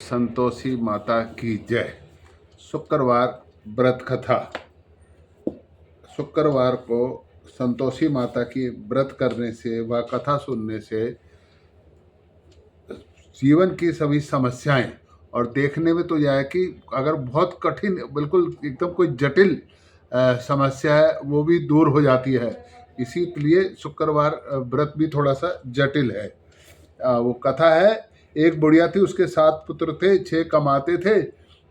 संतोषी माता की जय। शुक्रवार व्रत कथा। शुक्रवार को संतोषी माता की व्रत करने से व कथा सुनने से जीवन की सभी समस्याएं, और देखने में तो यह है कि अगर बहुत कठिन, बिल्कुल एकदम कोई जटिल समस्या है, वो भी दूर हो जाती है। इसीलिए शुक्रवार व्रत भी थोड़ा सा जटिल है। वो कथा है, एक बुढ़िया थी, उसके 7 पुत्र थे, 6 कमाते थे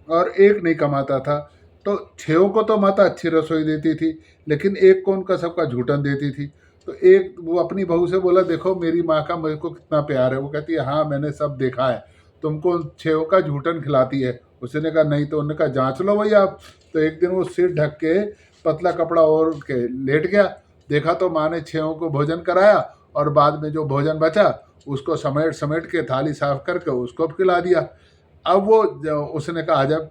और एक नहीं कमाता था। तो 6 को तो माता अच्छी रसोई देती थी, लेकिन एक को उनका सबका झूठन देती थी। तो एक वो अपनी बहू से बोला, देखो मेरी माँ का मेरे को कितना प्यार है। वो कहती है, हाँ मैंने सब देखा है, तुमको उन 6 का झूठन खिलाती है। उसने कहा नहीं। तो उन्होंने कहा जांच लो भैया आप। तो एक दिन वो सिर ढक के पतला कपड़ा ओढ़ के लेट गया। देखा तो माँ ने 6 को भोजन कराया और बाद में जो भोजन बचा उसको समेट समेट के थाली साफ करके उसको खिला दिया। अब वो उसने कहा, जब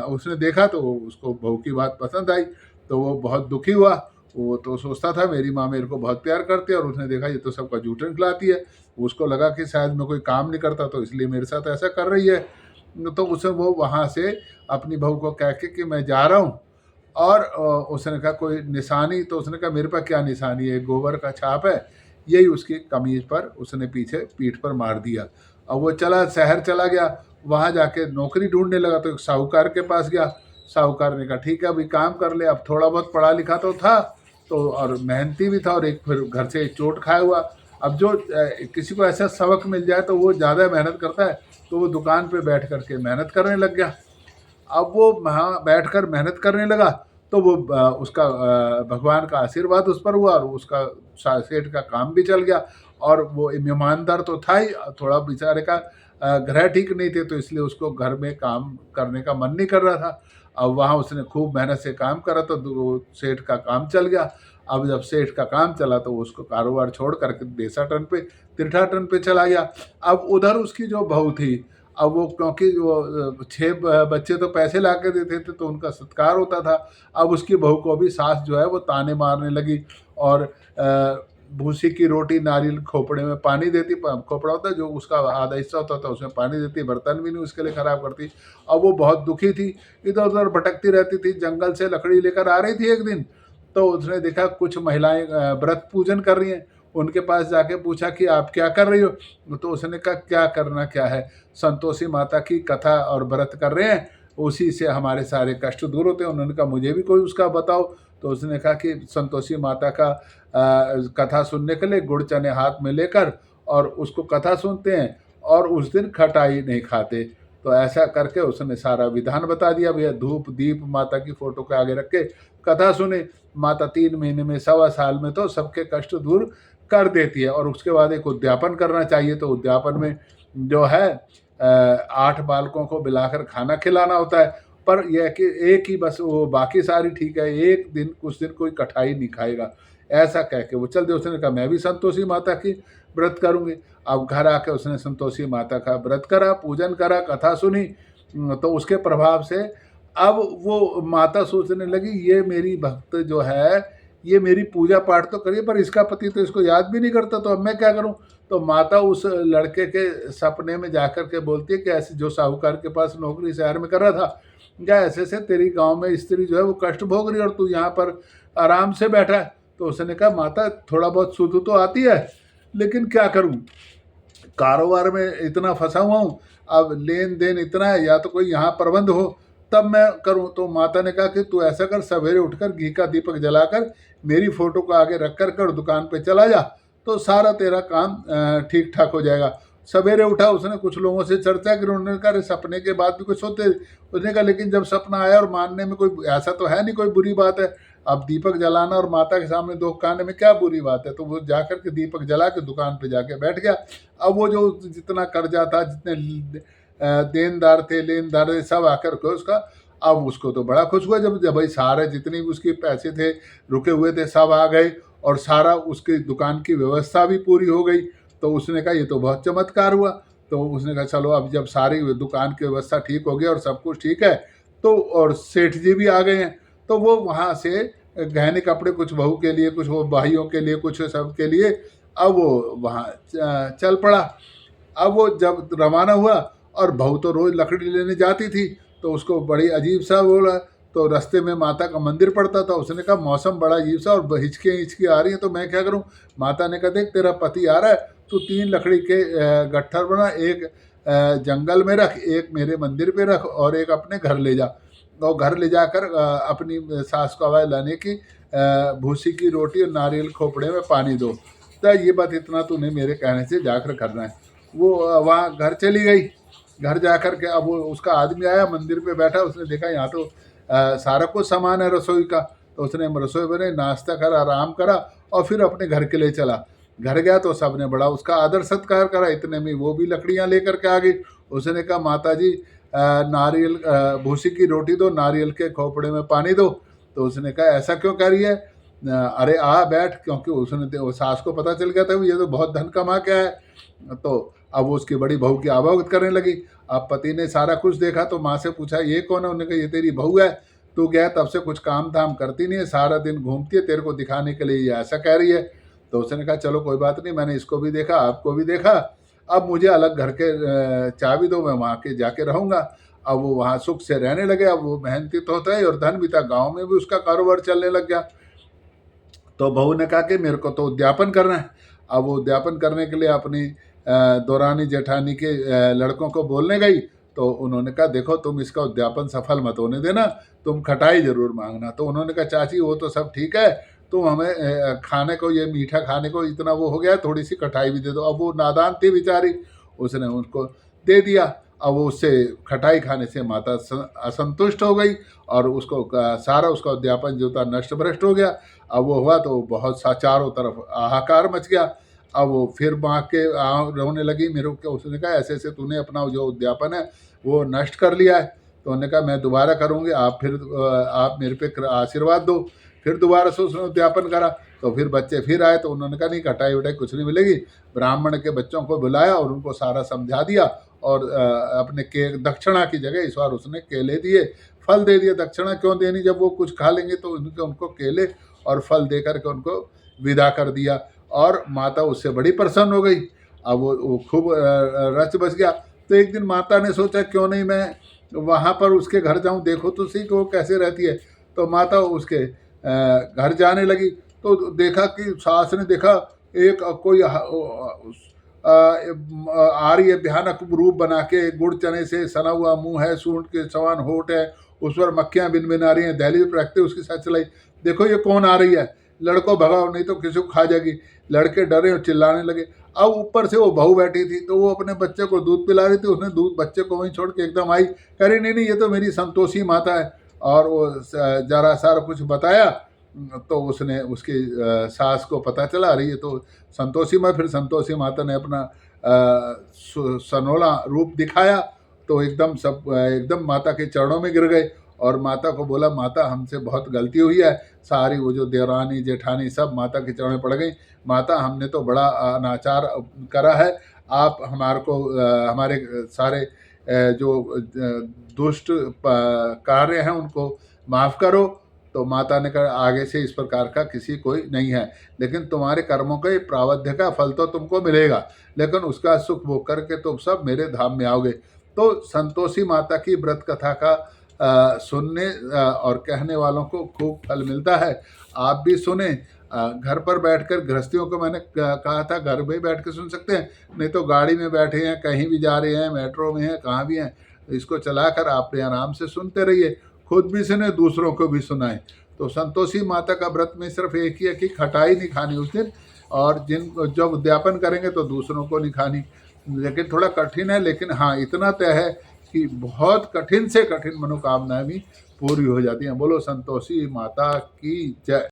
उसने देखा तो उसको बहू की बात पसंद आई, तो वो बहुत दुखी हुआ। वो तो सोचता था मेरी माँ मेरे को बहुत प्यार करती है, और उसने देखा ये तो सबका जूठन खिलाती है। उसको लगा कि शायद मैं कोई काम नहीं करता तो इसलिए मेरे साथ ऐसा कर रही है। तो उसे वो वहाँ से अपनी बहू को कह के कि मैं जा रहा हूँ। और उसने कहा कोई निशानी? तो उसने कहा मेरे पास क्या निशानी है, गोबर का छाप है, यही उसकी कमीज पर उसने पीछे पीठ पर मार दिया। अब वो चला, शहर चला गया, वहाँ जाके नौकरी ढूंढने लगा। तो एक साहूकार के पास गया। साहूकार ने कहा ठीक है अभी काम कर ले। अब थोड़ा बहुत पढ़ा लिखा तो था, तो और मेहनती भी था, और एक फिर घर से चोट खाया हुआ। अब जो किसी को ऐसा सबक मिल जाए तो वो ज़्यादा मेहनत करता है। तो वो दुकान पे बैठ करके मेहनत करने लग गया। अब वो वहाँ बैठकर मेहनत करने लगा, तो वो उसका भगवान का आशीर्वाद उस पर हुआ, और उसका सेठ का काम भी चल गया। और वो ईमानदार तो था ही, थोड़ा बेचारे का ग्रह ठीक नहीं थे, तो इसलिए उसको घर में काम करने का मन नहीं कर रहा था। अब वहाँ उसने खूब मेहनत से काम करा तो सेठ का काम चल गया। अब जब सेठ का काम चला तो उसको कारोबार छोड़ करके देसाटन पे, तीर्थाटन पे चला गया। अब उधर उसकी जो बहू थी, अब वो क्योंकि वो 6 बच्चे तो पैसे ला के देते थे तो उनका सत्कार होता था। अब उसकी बहू को भी सास जो है वो ताने मारने लगी, और भूसी की रोटी नारियल खोपड़े में पानी देती, खोपड़ा होता है जो उसका आधा हिस्सा होता था उसमें पानी देती, बर्तन भी नहीं उसके लिए खराब करती। अब वो बहुत दुखी थी, इधर उधर भटकती रहती थी। जंगल से लकड़ी लेकर आ रही थी एक दिन, तो उसने देखा कुछ महिलाएं व्रत पूजन कर रही हैं। उनके पास जाके पूछा कि आप क्या कर रही हो? तो उसने कहा क्या करना क्या है, संतोषी माता की कथा और व्रत कर रहे हैं, उसी से हमारे सारे कष्ट दूर होते हैं। उन्होंने कहा मुझे भी कोई उसका बताओ। तो उसने कहा कि संतोषी माता का कथा सुनने के लिए गुड़ चने हाथ में लेकर और उसको कथा सुनते हैं, और उस दिन खटाई नहीं खाते। तो ऐसा करके उसने सारा विधान बता दिया। भैया धूप दीप माता की फोटो के आगे रख के कथा सुने। माता 3 महीने में, 1.25 साल में तो सबके कष्ट दूर कर देती है। और उसके बाद एक उद्यापन करना चाहिए। तो उद्यापन में जो है 8 बालकों को मिलाकर खाना खिलाना होता है। पर यह है कि एक ही बस वो, बाकी सारी ठीक है, एक दिन कुछ दिन कोई कठाई नहीं खाएगा। ऐसा कह के वो चल दे। उसने कहा मैं भी संतोषी माता की व्रत करूंगी। अब घर आके उसने संतोषी माता का व्रत करा, पूजन करा, कथा सुनी। तो उसके प्रभाव से अब वो माता सोचने लगी ये मेरी भक्त जो है ये मेरी पूजा पाठ तो करिए, पर इसका पति तो इसको याद भी नहीं करता, तो अब मैं क्या करूं? तो माता उस लड़के के सपने में जाकर के बोलती है कि ऐसे जो साहूकार के पास नौकरी शहर में कर रहा था, क्या ऐसे से तेरी गांव में स्त्री जो है वो कष्ट भोग रही है और तू यहाँ पर आराम से बैठा है। तो उसने कहा माता थोड़ा बहुत शुद्ध तो आती है, लेकिन क्या करूं, कारोबार में इतना फंसा हुआ हूँ, अब लेन देन इतना है, या तो कोई यहाँ प्रबंध हो तब मैं करूँ। तो माता ने कहा कि तू ऐसा कर, सवेरे उठकर घी का दीपक जलाकर मेरी फोटो को आगे रख कर दुकान पे चला जा, तो सारा तेरा काम ठीक ठाक हो जाएगा। सवेरे उठा, उसने कुछ लोगों से चर्चा की, उन्होंने कहा सपने के बाद भी कुछ सोते। उसने कहा लेकिन जब सपना आया और मानने में कोई ऐसा तो है नहीं, कोई बुरी बात है। अब दीपक जलाना और माता के सामने दुख कहने में क्या बुरी बात है? तो वो जाकर के दीपक जला के दुकान पे जाके बैठ गया। अब वो जो जितना कर्जा था, जितने देनदार थे, लेनदार थे, सब आकर के उसका, अब उसको तो बड़ा खुश हुआ जब जब भाई सारे जितने भी उसके पैसे थे रुके हुए थे सब आ गए, और सारा उसकी दुकान की व्यवस्था भी पूरी हो गई। तो उसने कहा ये तो बहुत चमत्कार हुआ। तो उसने कहा चलो अब जब सारी दुकान की व्यवस्था ठीक हो गई और सब कुछ ठीक है, तो और सेठ जी भी आ गए हैं, तो वो वहाँ से गहने कपड़े कुछ बहू के लिए, कुछ वो भाइयों के लिए, कुछ सब के लिए, अब वो वहाँ चल पड़ा। अब वो जब रवाना हुआ और बहू तो रोज़ लकड़ी लेने जाती थी, तो उसको बड़ी अजीब सा बोला। तो रास्ते में माता का मंदिर पड़ता था, उसने कहा मौसम बड़ा अजीब सा और हिचकियाँ हिचकी आ रही हैं, तो मैं क्या करूं। माता ने कहा देख तेरा पति आ रहा है, तू 3 लकड़ी के गट्ठर बना, एक जंगल में रख, एक मेरे मंदिर पे रख और एक अपने घर ले जा। और घर ले जाकर अपनी सास को आवाज़ लाने की भूसी की रोटी और नारियल खोपड़े में पानी दो। तो ये बात इतना तूने मेरे कहने से जाकर करना है। वो वहाँ घर चली गई। घर जाकर के अब वो उसका आदमी आया, मंदिर पे बैठा, उसने देखा यहाँ तो सारा कुछ सामान है रसोई का। तो उसने रसोई बने, नाश्ता करा, आराम करा और फिर अपने घर के लिए चला। घर गया तो सबने बड़ा उसका आदर सत्कार करा। इतने में वो भी लकड़ियाँ लेकर के आ गई। उसने कहा माता जी नारियल भूसी की रोटी दो, नारियल के खोपड़े में पानी दो। तो उसने कहा ऐसा क्यों कर रही है। अरे आ बैठ, क्योंकि उसने वो सास को पता चल गया था ये तो बहुत धन कमा के है। तो अब वो उसकी बड़ी बहू की आवागत करने लगी। अब पति ने सारा कुछ देखा तो माँ से पूछा ये कौन है। उन्होंने कहा ये तेरी बहू है, तू गया तब से कुछ काम धाम करती नहीं है, सारा दिन घूमती है, तेरे को दिखाने के लिए ये ऐसा कह रही है। तो उसने कहा चलो कोई बात नहीं, मैंने इसको भी देखा, आपको भी देखा, अब मुझे अलग घर के चाबी दो, मैं वहाँ के जाके रहूँगा। अब वो वहाँ सुख से रहने लगे। अब वो मेहनती तो होता है और धन भी था, गाँव में भी उसका कारोबार चलने लग गया। तो बहू ने कहा कि मेरे को तो उद्यापन करना है। अब वो उद्यापन करने के लिए अपनी दौरानी जेठानी के लड़कों को बोलने गई। तो उन्होंने कहा देखो तुम इसका उद्यापन सफल मत होने देना, तुम खटाई जरूर मांगना। तो उन्होंने कहा चाची वो तो सब ठीक है, तुम हमें खाने को, ये मीठा खाने को इतना वो हो गया, थोड़ी सी खटाई भी दे दो। अब वो नादान थी बेचारी, उसने उनको दे दिया। अब वो उससे खटाई खाने से माता असंतुष्ट हो गई और उसको सारा उसका उद्यापन जो था नष्ट भ्रष्ट हो गया। अब वो हुआ तो बहुत सा चारों तरफ हाहाकार मच गया। अब वो फिर माँ के रोने लगी। मेरे को उसने कहा ऐसे ऐसे तूने अपना जो उद्यापन है वो नष्ट कर लिया है। तो उन्होंने कहा मैं दोबारा करूँगी, आप फिर आप मेरे पे आशीर्वाद दो। फिर दोबारा से उसने उद्यापन करा। तो फिर बच्चे फिर आए तो उन्होंने कहा नहीं कटाई वटाई कुछ नहीं मिलेगी। ब्राह्मण के बच्चों को बुलाया और उनको सारा समझा दिया और अपने के दक्षिणा की जगह इस बार उसने केले दिए, फल दे दिए। दक्षिणा क्यों देनी, जब वो कुछ खा लेंगे तो उनको केले और फल दे करके उनको विदा कर दिया। और माता उससे बड़ी प्रसन्न हो गई। अब वो खूब रच बस गया। तो एक दिन माता ने सोचा क्यों नहीं मैं वहाँ पर उसके घर जाऊँ, देखो तो सही कि वो कैसे रहती है। तो माता उसके घर जाने लगी तो देखा कि सास ने देखा एक कोई आ रही है भयानक रूप बना के, गुड़ चने से सना हुआ मुंह है, सूंड के समान होठ है, उस पर मक्खियाँ बिन बिन आ रही हैं, दहलीज पर रखते उसकी साथ चलाई। देखो ये कौन आ रही है, लड़को भगाओ नहीं तो किसी को खा जाएगी। लड़के डरे और चिल्लाने लगे। अब ऊपर से वो बहू बैठी थी तो वो अपने बच्चे को दूध पिला रही थी। उसने दूध बच्चे को वहीं छोड़ के एकदम आई, कह रही नहीं नहीं ये तो मेरी संतोषी माता है। और वो जरा सारा कुछ बताया तो उसने उसकी सास को पता चला रही है तो संतोषी माँ। फिर संतोषी माता ने अपना सनोला रूप दिखाया तो एकदम सब एकदम माता के चरणों में गिर गए और माता को बोला माता हमसे बहुत गलती हुई है। सारी वो जो देवरानी जेठानी सब माता के चरणों में पड़ गई। माता हमने तो बड़ा अनाचार करा है, आप हमारे को हमारे सारे जो दुष्ट कार्य हैं उनको माफ़ करो। तो माता ने कहा आगे से इस प्रकार का किसी कोई नहीं है, लेकिन तुम्हारे कर्मों के प्रावध्य का फल तो तुमको मिलेगा, लेकिन उसका सुख भोग करके तुम सब मेरे धाम में आओगे। तो संतोषी माता की व्रत कथा का सुनने और कहने वालों को खूब फल मिलता है। आप भी सुने। घर पर बैठकर गृहस्थियों को मैंने कहा था घर में बैठ के सुन सकते हैं, नहीं तो गाड़ी में बैठे हैं, कहीं भी जा रहे हैं, मेट्रो में हैं, कहाँ भी हैं, इसको चलाकर आप आराम से सुनते रहिए, खुद भी सुने दूसरों को भी सुनाएं। तो संतोषी माता का व्रत में सिर्फ एक ही है कि खटाई नहीं खानी उस दिन, और जब उद्यापन करेंगे तो दूसरों को नहीं खानी। लेकिन थोड़ा कठिन है, लेकिन हाँ इतना तय है कि बहुत कठिन से कठिन मनोकामनाएं भी पूरी हो जाती हैं। बोलो संतोषी माता की जय।